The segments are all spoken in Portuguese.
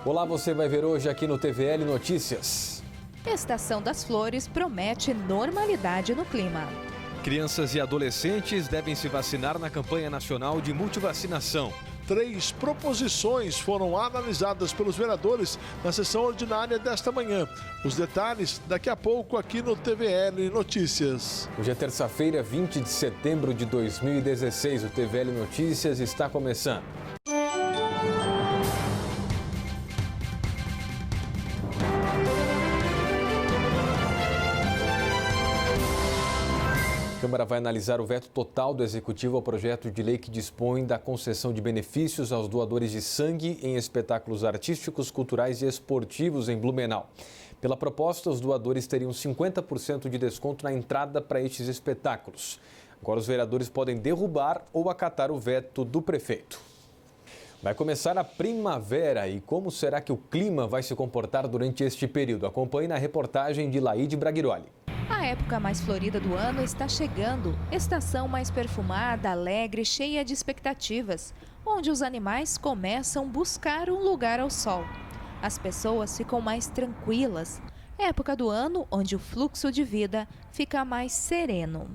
Olá, você vai ver hoje aqui no TVL Notícias. Estação das Flores promete normalidade no clima. Crianças e adolescentes devem se vacinar na campanha nacional de multivacinação. 3 proposições foram analisadas pelos vereadores na sessão ordinária desta manhã. Os detalhes daqui a pouco aqui no TVL Notícias. Hoje é terça-feira, 20 de setembro de 2016. O TVL Notícias está começando. A Câmara vai analisar o veto total do Executivo ao projeto de lei que dispõe da concessão de benefícios aos doadores de sangue em espetáculos artísticos, culturais e esportivos em Blumenau. Pela proposta, os doadores teriam 50% de desconto na entrada para estes espetáculos. Agora, os vereadores podem derrubar ou acatar o veto do prefeito. Vai começar a primavera e como será que o clima vai se comportar durante este período? Acompanhe na reportagem de Laíde Braguiroli. A época mais florida do ano está chegando, estação mais perfumada, alegre, cheia de expectativas, onde os animais começam a buscar um lugar ao sol. As pessoas ficam mais tranquilas, época do ano onde o fluxo de vida fica mais sereno.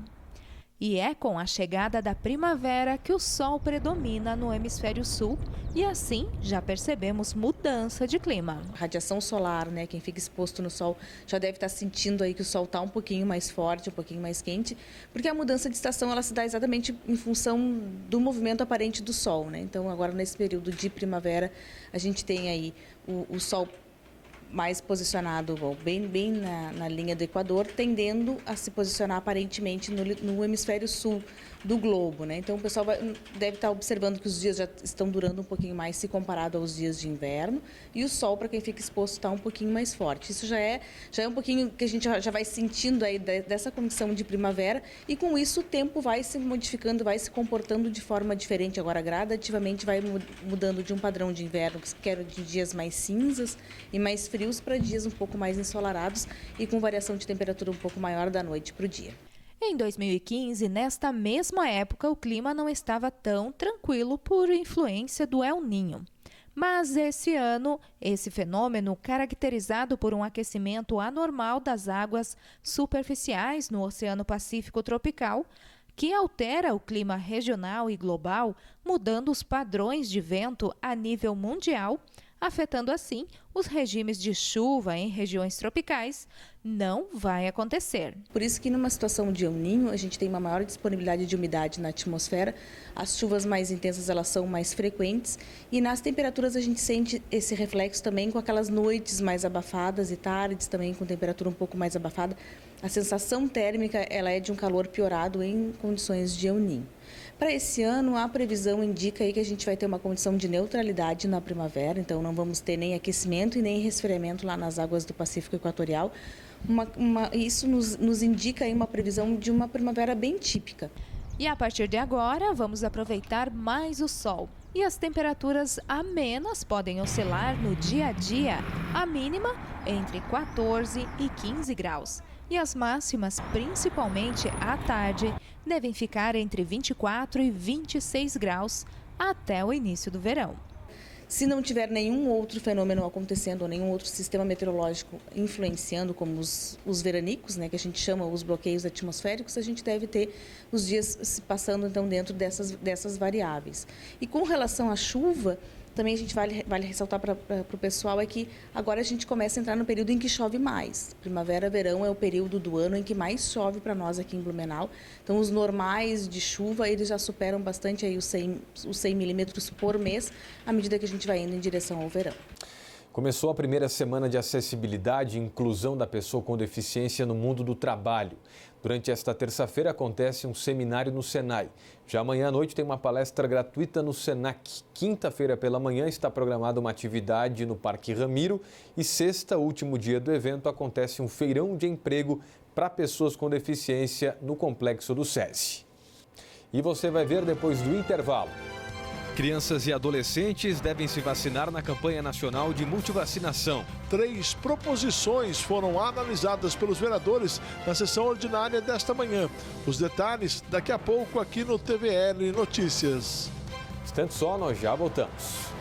E é com a chegada da primavera que o sol predomina no hemisfério sul e assim já percebemos mudança de clima. Radiação solar, né? Quem fica exposto no sol já deve estar sentindo aí que o sol está um pouquinho mais forte, um pouquinho mais quente, porque a mudança de estação ela se dá exatamente em função do movimento aparente do sol, né? Então agora nesse período de primavera a gente tem aí o sol mais posicionado, bem na linha do Equador, tendendo a se posicionar aparentemente no hemisfério sul do globo, né? Então o pessoal deve estar observando que os dias já estão durando um pouquinho mais se comparado aos dias de inverno e o sol, para quem fica exposto, está um pouquinho mais forte. Isso já é um pouquinho que a gente já vai sentindo aí dessa condição de primavera e com isso o tempo vai se modificando, vai se comportando de forma diferente. Agora gradativamente vai mudando de um padrão de inverno, que era de dias mais cinzas e mais frios, para dias um pouco mais ensolarados e com variação de temperatura um pouco maior da noite para o dia. Em 2015, nesta mesma época, o clima não estava tão tranquilo por influência do El Niño. Mas esse ano, esse fenômeno, caracterizado por um aquecimento anormal das águas superficiais no Oceano Pacífico tropical, que altera o clima regional e global, mudando os padrões de vento a nível mundial, afetando assim os regimes de chuva em regiões tropicais, não vai acontecer. Por isso que numa situação de El Niño, a gente tem uma maior disponibilidade de umidade na atmosfera, as chuvas mais intensas elas são mais frequentes e nas temperaturas a gente sente esse reflexo também com aquelas noites mais abafadas e tardes também com temperatura um pouco mais abafada. A sensação térmica ela é de um calor piorado em condições de El Niño. Para esse ano, a previsão indica aí que a gente vai ter uma condição de neutralidade na primavera, então não vamos ter nem aquecimento e nem resfriamento lá nas águas do Pacífico Equatorial. Isso nos indica aí uma previsão de uma primavera bem típica. E a partir de agora, vamos aproveitar mais o sol. E as temperaturas amenas podem oscilar no dia a dia, a mínima entre 14 e 15 graus. E as máximas, principalmente à tarde, devem ficar entre 24 e 26 graus até o início do verão. Se não tiver nenhum outro fenômeno acontecendo ou nenhum outro sistema meteorológico influenciando, como os veranicos, né, que a gente chama os bloqueios atmosféricos, a gente deve ter os dias se passando então dentro dessas variáveis. E com relação à chuva, também a gente vale ressaltar para o pessoal é que agora a gente começa a entrar no período em que chove mais. Primavera, verão é o período do ano em que mais chove para nós aqui em Blumenau. Então os normais de chuva eles já superam bastante aí os 100 milímetros por mês à medida que a gente vai indo em direção ao verão. Começou a primeira semana de acessibilidade e inclusão da pessoa com deficiência no mundo do trabalho. Durante esta terça-feira acontece um seminário no Senai. Já amanhã à noite tem uma palestra gratuita no Senac. Quinta-feira pela manhã está programada uma atividade no Parque Ramiro e sexta, último dia do evento, acontece um feirão de emprego para pessoas com deficiência no complexo do SESI. E você vai ver depois do intervalo. Crianças e adolescentes devem se vacinar na campanha nacional de multivacinação. 3 proposições foram analisadas pelos vereadores na sessão ordinária desta manhã. Os detalhes daqui a pouco aqui no TVL Notícias. Instante só, nós já voltamos.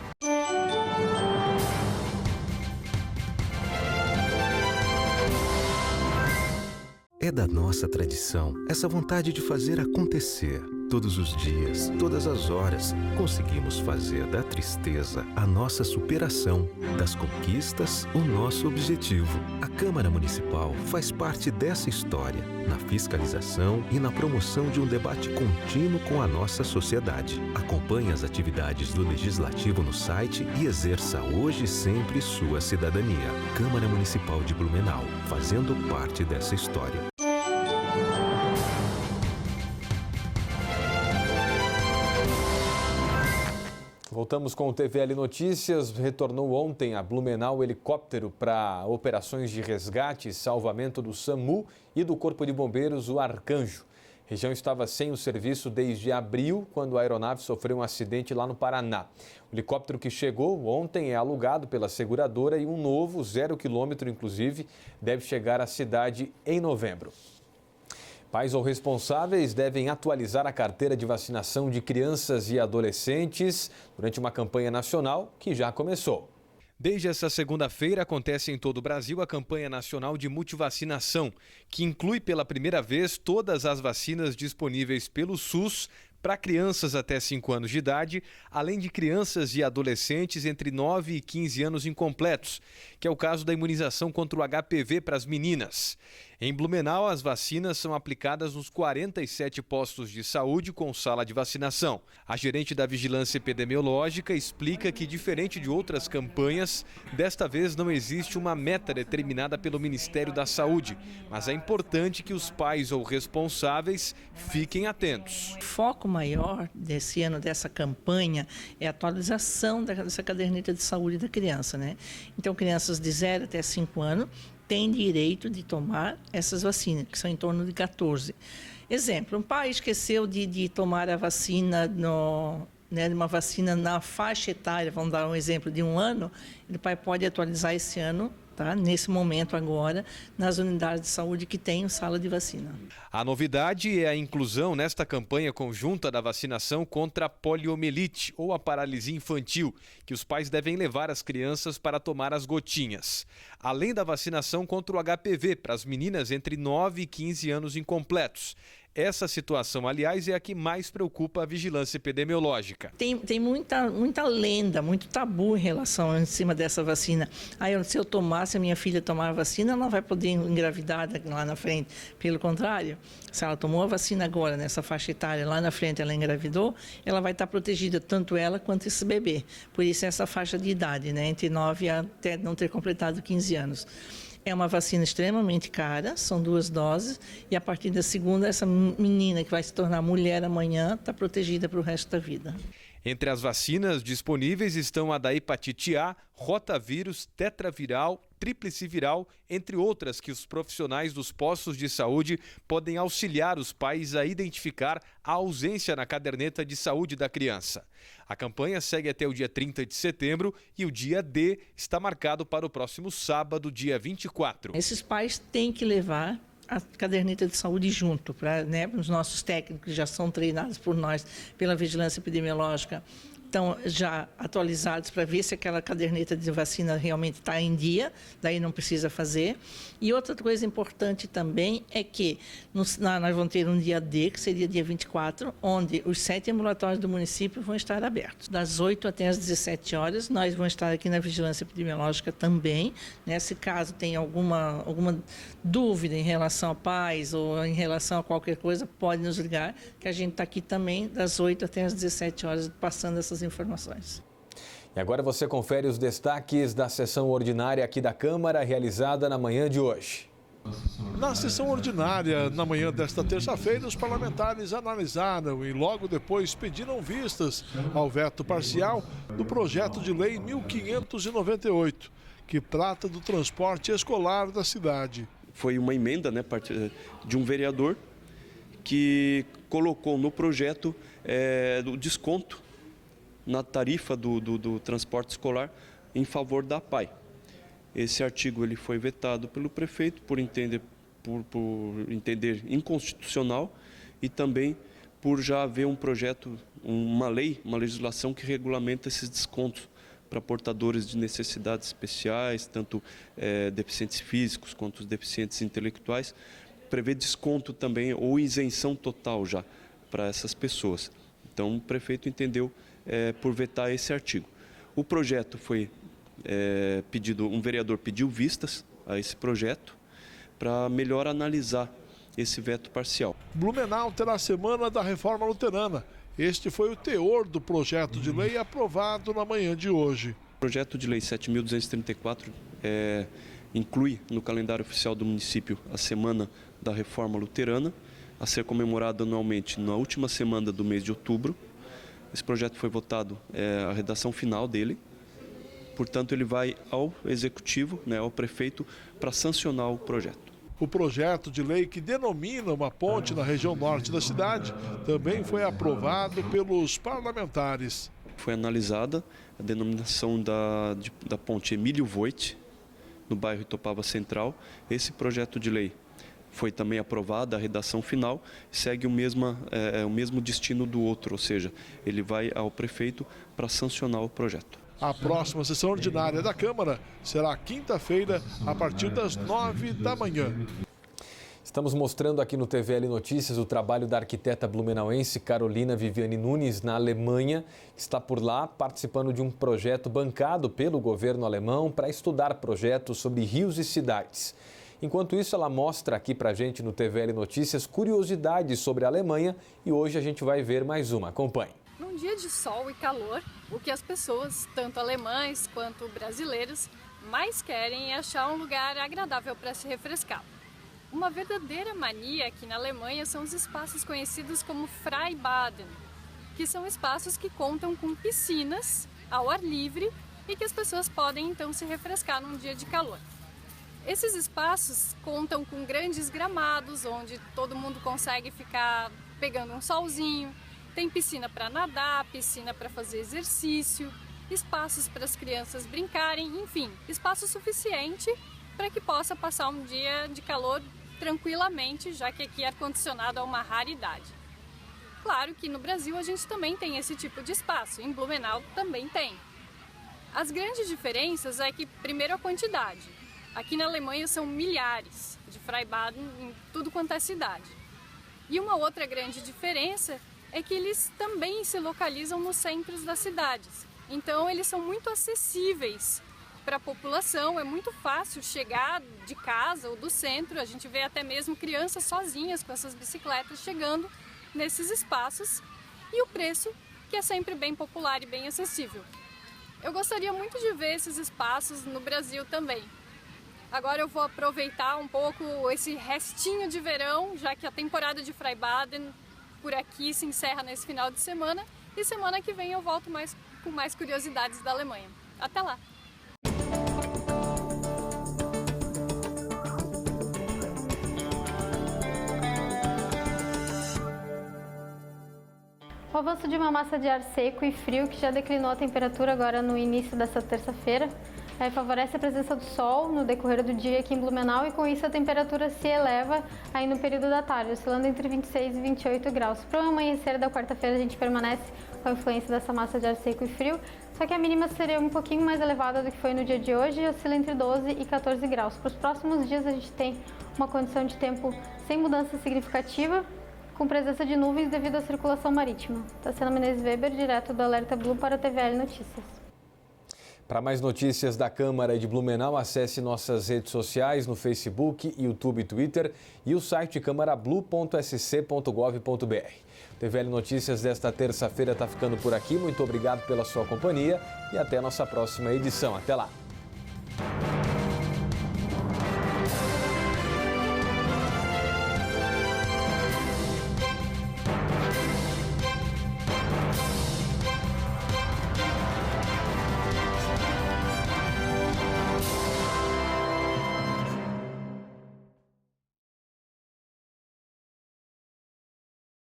É da nossa tradição essa vontade de fazer acontecer. Todos os dias, todas as horas, conseguimos fazer da tristeza a nossa superação, das conquistas o nosso objetivo. A Câmara Municipal faz parte dessa história, na fiscalização e na promoção de um debate contínuo com a nossa sociedade. Acompanhe as atividades do Legislativo no site e exerça hoje e sempre sua cidadania. Câmara Municipal de Blumenau, fazendo parte dessa história. Voltamos com o TVL Notícias. Retornou ontem a Blumenau o helicóptero para operações de resgate e salvamento do SAMU e do Corpo de Bombeiros, o Arcanjo. A região estava sem o serviço desde abril, quando a aeronave sofreu um acidente lá no Paraná. O helicóptero que chegou ontem é alugado pela seguradora e um novo, 0 quilômetro inclusive, deve chegar à cidade em novembro. Pais ou responsáveis devem atualizar a carteira de vacinação de crianças e adolescentes durante uma campanha nacional que já começou. Desde essa segunda-feira acontece em todo o Brasil a campanha nacional de multivacinação, que inclui pela primeira vez todas as vacinas disponíveis pelo SUS para crianças até 5 anos de idade, além de crianças e adolescentes entre 9 e 15 anos incompletos, que é o caso da imunização contra o HPV para as meninas. Em Blumenau, as vacinas são aplicadas nos 47 postos de saúde com sala de vacinação. A gerente da Vigilância Epidemiológica explica que, diferente de outras campanhas, desta vez não existe uma meta determinada pelo Ministério da Saúde, mas é importante que os pais ou responsáveis fiquem atentos. O foco maior desse ano, dessa campanha, é a atualização dessa caderneta de saúde da criança, né? Então, crianças de 0 até 5 anos têm direito de tomar essas vacinas, que são em torno de 14. Exemplo, um pai esqueceu de tomar a vacina, uma vacina na faixa etária, vamos dar um exemplo de 1 ano, o pai pode atualizar esse ano, tá? Nesse momento agora, nas unidades de saúde que têm sala de vacina. A novidade é a inclusão nesta campanha conjunta da vacinação contra a poliomielite ou a paralisia infantil, que os pais devem levar as crianças para tomar as gotinhas. Além da vacinação contra o HPV para as meninas entre 9 e 15 anos incompletos. Essa situação, aliás, é a que mais preocupa a vigilância epidemiológica. Tem muita lenda, muito tabu em relação em cima dessa vacina. Se eu tomar, se a minha filha tomar a vacina, ela não vai poder engravidar lá na frente. Pelo contrário, se ela tomou a vacina agora, nessa faixa etária, lá na frente ela engravidou, ela vai estar protegida, tanto ela quanto esse bebê. Por isso essa faixa de idade, né, entre 9 até não ter completado 15 anos. É uma vacina extremamente cara, são 2 doses, e a partir da segunda, essa menina que vai se tornar mulher amanhã está protegida para o resto da vida. Entre as vacinas disponíveis estão a da hepatite A, rotavírus, tetraviral, tríplice viral, entre outras que os profissionais dos postos de saúde podem auxiliar os pais a identificar a ausência na caderneta de saúde da criança. A campanha segue até o dia 30 de setembro e o dia D está marcado para o próximo sábado, dia 24. Esses pais têm que levar a caderneta de saúde junto, os nossos técnicos já são treinados por nós, pela vigilância epidemiológica, estão já atualizados para ver se aquela caderneta de vacina realmente está em dia, daí não precisa fazer. E outra coisa importante também é que nós vamos ter um dia D, que seria dia 24, onde os 7 ambulatórios do município vão estar abertos. Das 8 até as 17 horas, nós vamos estar aqui na vigilância epidemiológica também. Se caso tenha alguma dúvida em relação a pais ou em relação a qualquer coisa, pode nos ligar, que a gente está aqui também das 8 até as 17 horas, passando essas informações. E agora você confere os destaques da sessão ordinária aqui da Câmara, realizada na manhã de hoje. Na sessão ordinária, na manhã desta terça-feira, os parlamentares analisaram e logo depois pediram vistas ao veto parcial do projeto de lei 1598, que trata do transporte escolar da cidade. Foi uma emenda, de um vereador que colocou no projeto o desconto na tarifa do transporte escolar em favor da APAE. Esse artigo ele foi vetado pelo prefeito por entender inconstitucional e também por já haver um projeto, uma legislação que regulamenta esses descontos para portadores de necessidades especiais, tanto deficientes físicos quanto os deficientes intelectuais, prevê desconto também ou isenção total já para essas pessoas. Então, o prefeito entendeu por vetar esse artigo. O projeto foi pedido, um vereador pediu vistas a esse projeto para melhor analisar esse veto parcial. Blumenau terá a semana da reforma luterana. Este foi o teor do projeto de lei aprovado na manhã de hoje. O projeto de lei 7.234 inclui no calendário oficial do município a semana da reforma luterana, a ser comemorada anualmente na última semana do mês de outubro. Esse projeto foi votado, a redação final dele. Portanto, ele vai ao executivo, ao prefeito, para sancionar o projeto. O projeto de lei que denomina uma ponte na região norte da cidade também foi aprovado pelos parlamentares. Foi analisada a denominação da ponte Emílio Voit, no bairro Itopava Central. Esse projeto de lei foi também aprovado, a redação final segue o mesmo destino do outro, ou seja, ele vai ao prefeito para sancionar o projeto. A próxima sessão ordinária da Câmara será quinta-feira, a partir das 9 da manhã. Estamos mostrando aqui no TVL Notícias o trabalho da arquiteta blumenauense Carolina Viviane Nunes na Alemanha. Está por lá participando de um projeto bancado pelo governo alemão para estudar projetos sobre rios e cidades. Enquanto isso, ela mostra aqui para a gente no TVL Notícias curiosidades sobre a Alemanha e hoje a gente vai ver mais uma. Acompanhe. Num dia de sol e calor, o que as pessoas, tanto alemães quanto brasileiros, mais querem é achar um lugar agradável para se refrescar. Uma verdadeira mania aqui na Alemanha são os espaços conhecidos como Freibäden, que são espaços que contam com piscinas ao ar livre e que as pessoas podem então se refrescar num dia de calor. Esses espaços contam com grandes gramados, onde todo mundo consegue ficar pegando um solzinho, tem piscina para nadar, piscina para fazer exercício, espaços para as crianças brincarem, enfim, espaço suficiente para que possa passar um dia de calor tranquilamente, já que aqui ar-condicionado é uma raridade. Claro que no Brasil a gente também tem esse tipo de espaço, em Blumenau também tem. As grandes diferenças é que, primeiro, a quantidade. Aqui na Alemanha são milhares de Freibäden em tudo quanto é cidade. E uma outra grande diferença é que eles também se localizam nos centros das cidades. Então eles são muito acessíveis para a população, é muito fácil chegar de casa ou do centro, a gente vê até mesmo crianças sozinhas com essas bicicletas chegando nesses espaços e o preço que é sempre bem popular e bem acessível. Eu gostaria muito de ver esses espaços no Brasil também. Agora eu vou aproveitar um pouco esse restinho de verão, já que a temporada de Freibäden por aqui se encerra nesse final de semana e semana que vem eu volto com mais curiosidades da Alemanha. Até lá! O avanço de uma massa de ar seco e frio que já declinou a temperatura agora no início desta terça-feira favorece a presença do sol no decorrer do dia aqui em Blumenau e com isso a temperatura se eleva aí no período da tarde, oscilando entre 26 e 28 graus. Para o amanhecer da quarta-feira a gente permanece com a influência dessa massa de ar seco e frio, só que a mínima seria um pouquinho mais elevada do que foi no dia de hoje e oscila entre 12 e 14 graus. Para os próximos dias a gente tem uma condição de tempo sem mudança significativa, com presença de nuvens devido à circulação marítima. Tassiana Menezes Weber, direto do Alerta Blue para a TVL Notícias. Para mais notícias da Câmara e de Blumenau, acesse nossas redes sociais no Facebook, YouTube e Twitter e o site câmarablu.sc.gov.br. TVL Notícias desta terça-feira está ficando por aqui. Muito obrigado pela sua companhia e até a nossa próxima edição. Até lá!